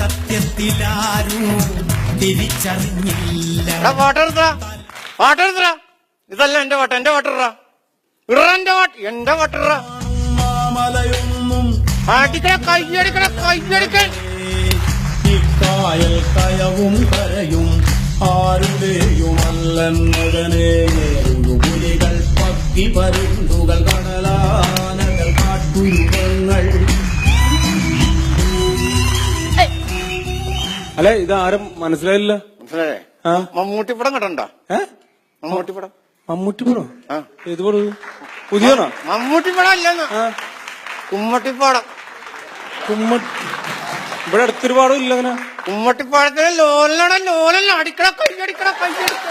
സത്യത്തിലാരും തിരിച്ചറിഞ്ഞില്ല. ഇതല്ല എന്റെ പാട്ട്, എന്റെ പാട്ടിറ എന്റെ പാട്ട്, എന്റെ പാട്ടിറ മലയൊന്നും അടിക്കണ കയ്യടിക്കണ കയ്യടിക്കൻ. ഇക്കായൽ കയവും കരയും ആരുടെയുമല്ലെന്നകനെ പുലികൾ പക്കി പരുന്തുകൾ കടലാനകൾ കാട്ടുമൃഗങ്ങൾ. അല്ലെ ഇതാരും മനസ്സിലായില്ല. മനസ്സിലായേ? മമ്മൂട്ടിപ്പടം കണ്ടണ്ട? മമ്മൂട്ടിപ്പടം മമ്മൂട്ടിപ്പടം ഏത് പടം? പുതിയണോ? മമ്മൂട്ടിപ്പടം അല്ലെന്ന്, കുമ്മട്ടിപ്പാടം. ഇവിടെ അടുത്തൊരു പാടം ഇല്ല അങ്ങനെ. കുമ്മട്ടിപ്പാടത്തിന് ലോലന അടിക്കണ കയ്യടിക്കണ കയ്യടിക്ക.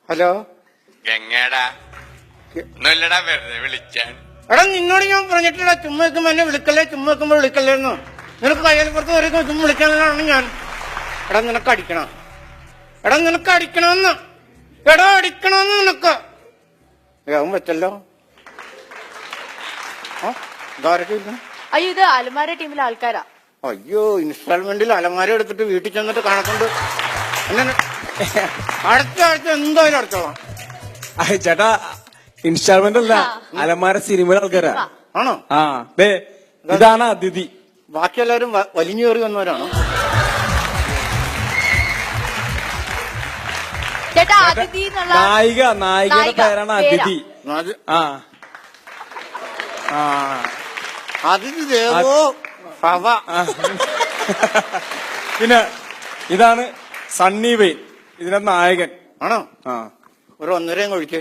ഹലോ ഗംഗാടാ, ഒന്നുമില്ലടാ, വെറുതെ വിളിച്ചാൻ. എടാ നിന്നോട് ഞാൻ പറഞ്ഞിട്ടില്ല ചുമ്മാ വെക്കുമ്പോ എന്നെ വിളിക്കല്ലേ, ചുമ്മാ വെക്കുമ്പോ വിളിക്കല്ലേന്ന്. നിനക്ക് കയ്യൽപ്പുറത്ത് വരയ്ക്കും ചുമ്മാ വിളിക്കാനാണ് ഞാൻ. എടാ നിനക്ക് അടിക്കണം, എടാ നിനക്ക് അടിക്കണമെന്ന്, എടാ അടിക്കണമെന്ന് നിനക്ക്. അവൻ വെച്ചല്ലോ. ഇതാരൊക്കെ ഇല്ല? അയ്യോ, ഇത് അലമാര ടീമിലെ ആൾക്കാരാ. അയ്യോ, ഇൻസ്റ്റാൾമെന്റിൽ അലമാര എടുത്തിട്ട് വീട്ടിൽ ചെന്നിട്ട് കണക്കുണ്ട്. അടുത്ത ആഴ്ച എന്തായാലും അടച്ചോളാം. ചേട്ടാ ഇൻസ്റ്റാൾമെന്റ് അല്ല, അലമാര സിനിമയുടെ ആൾക്കാരാ. ആണോ? ഇതാണ് അതിഥി. ബാക്കി എല്ലാവരും വലിഞ്ഞു കയറി വന്നവരാണോ? ചേട്ടാ അതിഥി നായികയുടെ പേരാണ് അതിഥി. അതിഥി ദേവോ ഭവ. പിന്നെ ഇതാണ് സണ്ണി വെയിൻ, ഇതിന്റെ നായകൻ. ആണോ? ഒരു 1.5 കഴിക്കേ.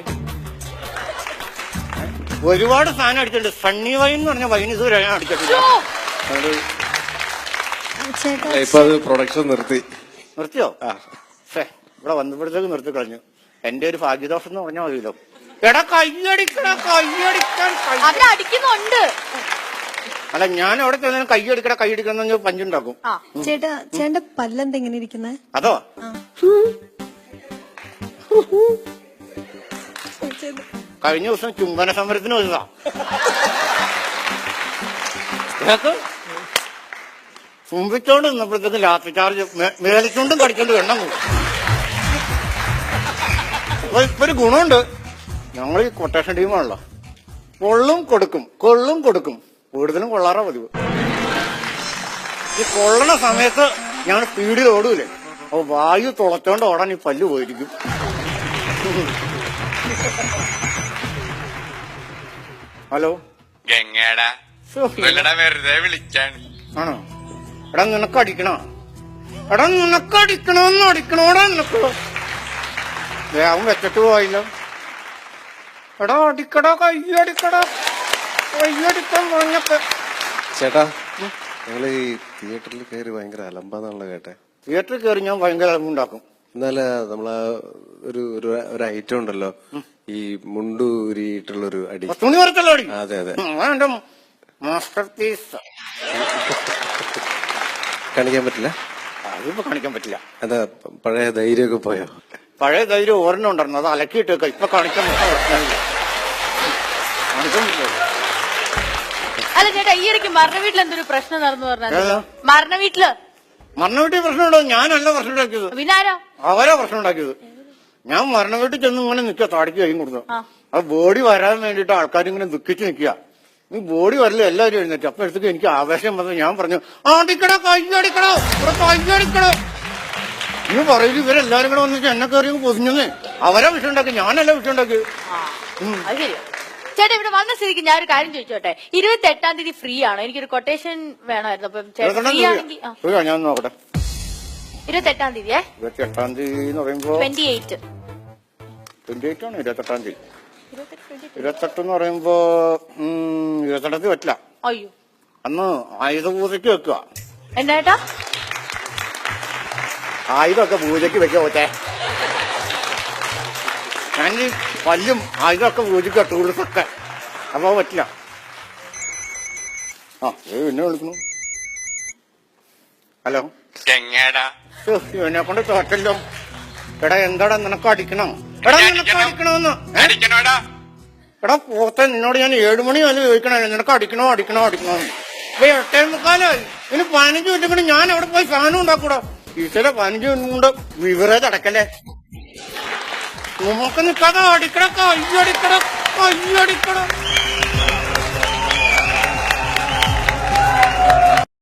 ഒരുപാട് സാധനം അടിച്ചിട്ടുണ്ട്. സണ്ണി വൈൻ എന്ന് പറഞ്ഞ വൈൻ ഇതുവരെ അടിച്ചിട്ടില്ല. ഇപ്പൊ അത് പ്രൊഡക്ഷൻ നിർത്തിയോ? ഇവിടെ വന്നപ്പോഴത്തേക്ക് നിർത്തി കളഞ്ഞു. എന്റെ ഒരു ഭാഗ്യദോഷം എന്ന് പറഞ്ഞാൽ മതിയല്ലോ. എടാ കയ്യടിക്കണ കയ്യടിക്കാൻ അടിക്കുന്നുണ്ട്. അല്ല ഞാൻ അവിടെ ചെന്ന കയ്യടിക്കണ പഞ്ചുണ്ടാക്കും. ചേട്ടാ പല്ലെന്തെങ്ങനെ ഇരിക്കുന്നേ? അതോ കഴിഞ്ഞ ദിവസം ചുംബന സമരത്തിന് വന്നതാ. ചുംബിച്ചോണ്ട് നിന്നപ്പോഴത്തേക്ക് ലാത്തി ചാർജ് മേലിച്ചോണ്ടും കടിച്ചോണ്ട് എണ്ണം കൂടും. അപ്പൊ ഇപ്പൊ ഒരു ഗുണമുണ്ട്, ഞങ്ങൾ ഈ കൊട്ടേഷൻ ടീമാണല്ലോ. കൊള്ളും കൊടുക്കും കൂടുതലും കൊള്ളാറാ പതിവ്. ഈ കൊള്ളണ സമയത്ത് ഞങ്ങൾ സ്പീഡിൽ ഓടൂലേ, അപ്പൊ വായു തുളച്ചോണ്ട് ഓടാൻ ഈ പല്ല് പോയിരിക്കും. ഹലോ ഗംഗാടാ, ഒന്നുമില്ലടാ, വെറുതെ വിളിച്ചാൻ. ആണോ? എടാ നിനക്ക് അടിക്കണോ? എടാ നിനക്ക് അടിക്കണോന്ന് അടിക്കണോടാ നിനക്ക്. അവൻ വെച്ചിട്ട് പോയില്ലോ. എടാ അടിക്കടാ കയ്യടിക്കടാ കയ്യടിക്കാൻ പറഞ്ഞപ്പോ. ചേട്ടാ ഞങ്ങള് ഈ തിയേറ്ററിൽ കയറി ഭയങ്കര അലമ്പാന്നാണല്ലോ കേട്ടെ. തിയേറ്ററിൽ കയറി ഞാൻ ഭയങ്കര അലമ്പുണ്ടാക്കും. എന്നാല് നമ്മളാ ഒരു ഐറ്റം ഉണ്ടല്ലോ, ഈ മുണ്ടൂരിയിട്ടുള്ളൊരു അടി, തുണി വരത്തുള്ള അടി. അതെ അതെ, എന്റെ മാസ്റ്റർ പീസ്. കാണിക്കാൻ പറ്റില്ല? അതിപ്പോ കാണിക്കാൻ പറ്റില്ല. അതാ പഴയ ധൈര്യമൊക്കെ പോയോ? പഴയ ധൈര്യം ഓർമ്മ ഉണ്ടായിരുന്നു, അത് അലക്കിയിട്ടേക്ക. ഇപ്പൊ കാണിക്കാൻ അല്ല ചേട്ടാ, ഈ ഇടയ്ക്ക് മരണ വീട്ടിൽ എന്തൊരു പ്രശ്നം നടന്നു പറഞ്ഞാൽ? മരണ വീട്ടിൽ പ്രശ്നമുണ്ടോ? ഞാനല്ല പ്രശ്നം ഉണ്ടാക്കിയത്, പിന്നാരോ അവരാ പ്രശ്നം ഉണ്ടാക്കിയത്. ഞാൻ മരണ വീട്ടിൽ ചെന്ന് ഇങ്ങനെ നിൽക്കുക, താടിക്ക് കൈയും കൊടുത്തു. ആ ബോഡി വരാൻ വേണ്ടിട്ട് ആൾക്കാർ ഇങ്ങനെ ദുഃഖിച്ച് നിൽക്കുക. ഈ ബോഡി വരല് എല്ലാവരും എഴുന്നേറ്റ്. അപ്പൊ എടുത്തേക്ക് എനിക്ക് ആവേശം വന്നു. ഞാൻ പറഞ്ഞു അടിക്കടോ കയ്യടിക്കടോ കയ്യടിക്കടോ. നീ പറയൂ, ഇവരെല്ലാരും കൂടെ വന്നിട്ട് എന്നെ കയറി പൊതിഞ്ഞെന്ന്. അവരാ വിഷയം ഉണ്ടാക്കി, ഞാനല്ല വിഷയം ഉണ്ടാക്കിയത്. ചേട്ടാ ഇവിടെ വന്ന സ്ഥിതിക്ക് ഞാൻ ഒരു കാര്യം ചോദിച്ചോട്ടെ, 28-ാം തീയതി ഫ്രീ ആണോ? എനിക്കൊരു കൊട്ടേഷൻ വേണമായിരുന്നു. അപ്പൊ ഫ്രീ ആണെങ്കിൽ ഞാൻ നോക്കട്ടെ. 28-ാം തീയതി 28-ാം തീയതി എന്ന് പറയുമ്പോ 28 ആണ്. 28-ാം തീയതി 28 എന്ന് പറയുമ്പോ 28 പറ്റില്ല. അയ്യോ, അന്ന് ആയുധ പൂജയ്ക്ക് വെക്കുക. എന്താ ആയുധമൊക്കെ പൂജയ്ക്ക് വെക്കുക പോറ്റേ. ഞാൻ ഈ പല്ലും ആയുധമൊക്കെ പൂജയ്ക്ക് ടൂൾസൊക്കെ, അപ്പൊ പറ്റില്ല. എന്നെ വിളിക്കുന്നു. ഹലോ എന്നെ കൊണ്ട് തോറ്റല്ലോ. എടാ എന്താടാ നിനക്ക് അടിക്കണം? എടാ നിനക്ക് അടിക്കണമെന്ന്. എടാ പോത്തെ നിന്നോട് ഞാൻ 7 മണി വരെ ചോദിക്കണേ നിനക്ക് അടിക്കണോ ഇപ്പൊ 8:45 ഇനി 15 മിനിറ്റ് കൂടി ഞാൻ അവിടെ പോയി സാധനം ഉണ്ടാക്കൂടാ. ഈശ്വര 15 മിനിറ്റ് കൊണ്ട് വിവറേജ് അടക്കല്ലേ. നമുക്ക് നിൽക്കാതെ അടിക്കട കയ്യടിക്കട